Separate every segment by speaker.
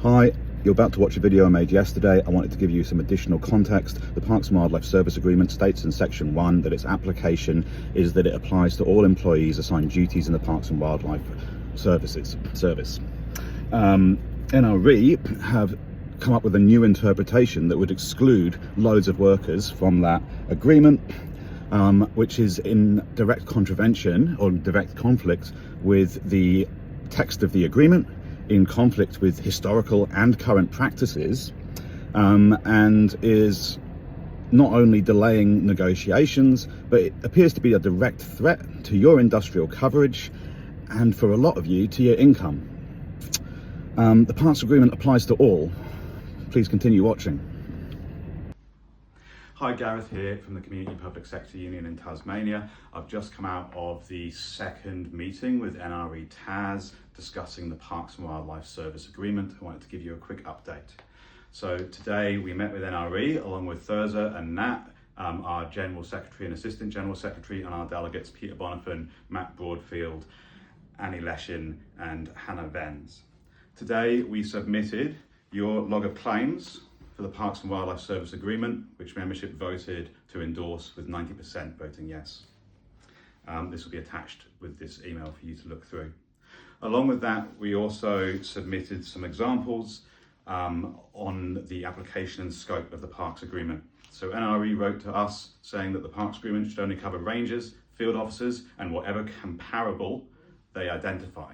Speaker 1: Hi, you're about to watch a video I made yesterday. I wanted to give you some additional context. The Parks and Wildlife Service Agreement states in Section 1 that its application is that it applies to all employees assigned duties in the Parks and Wildlife Service. NRE have come up with a new interpretation that would exclude loads of workers from that agreement, which is in direct contravention or direct conflict with the text of the agreement, in conflict with historical and current practices, and is not only delaying negotiations, but it appears to be a direct threat to your industrial coverage and, for a lot of you, to your income. The Parks Agreement applies to all. Please continue watching.
Speaker 2: Hi, Gareth here from the Community Public Sector Union in Tasmania. I've just come out of the second meeting with NRE TAS discussing the Parks and Wildlife Service Agreement. I wanted to give you a quick update. So today we met with NRE along with Thurza and Nat, our General Secretary and Assistant General Secretary, and our delegates Peter Bonifan, Matt Broadfield, Annie Leshin and Hannah Venz. Today we submitted your log of claims for the Parks and Wildlife Service Agreement, which membership voted to endorse with 90% voting yes. This will be attached with this email for you to look through. Along with that, we also submitted some examples on the application and scope of the Parks Agreement. So NRE wrote to us saying that the Parks Agreement should only cover rangers, field officers, and whatever comparable they identify.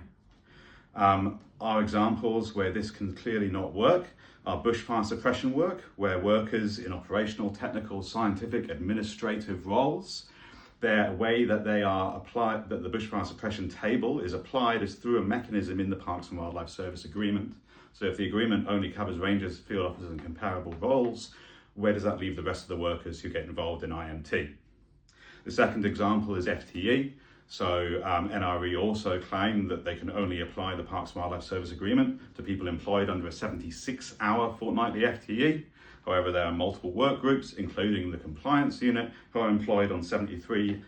Speaker 2: Our examples where this can clearly not work are bushfire suppression work, where workers in operational, technical, scientific, administrative roles, their way that they are applied, that the bushfire suppression table is applied is through a mechanism in the Parks and Wildlife Service Agreement. So if the agreement only covers rangers, field officers and comparable roles, where does that leave the rest of the workers who get involved in IMT? The second example is FTE. So NRE also claim that they can only apply the Parks and Wildlife Service Agreement to people employed under a 76-hour fortnightly FTE. However, there are multiple work groups, including the compliance unit, who are employed on 73.5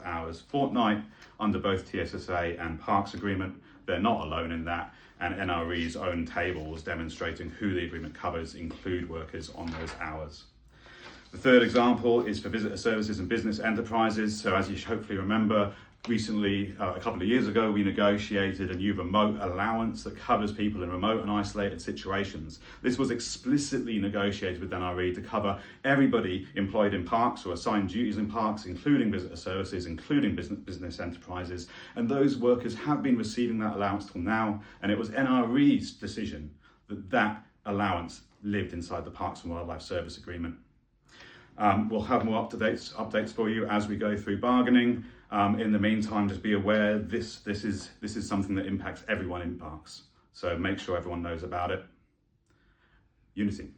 Speaker 2: hours fortnight under both TSSA and Parks Agreement. They're not alone in that, and NRE's own tables demonstrating who the agreement covers include workers on those hours. The third example is for visitor services and business enterprises. So as you hopefully remember, recently, a couple of years ago, we negotiated a new remote allowance that covers people in remote and isolated situations. This was explicitly negotiated with NRE to cover everybody employed in parks or assigned duties in parks, including visitor services, including business enterprises. And those workers have been receiving that allowance till now. And it was NRE's decision that that allowance lived inside the Parks and Wildlife Service Agreement. We'll have more updates for you as we go through bargaining. In the meantime, just be aware this is something that impacts everyone in parks. So make sure everyone knows about it. Unity.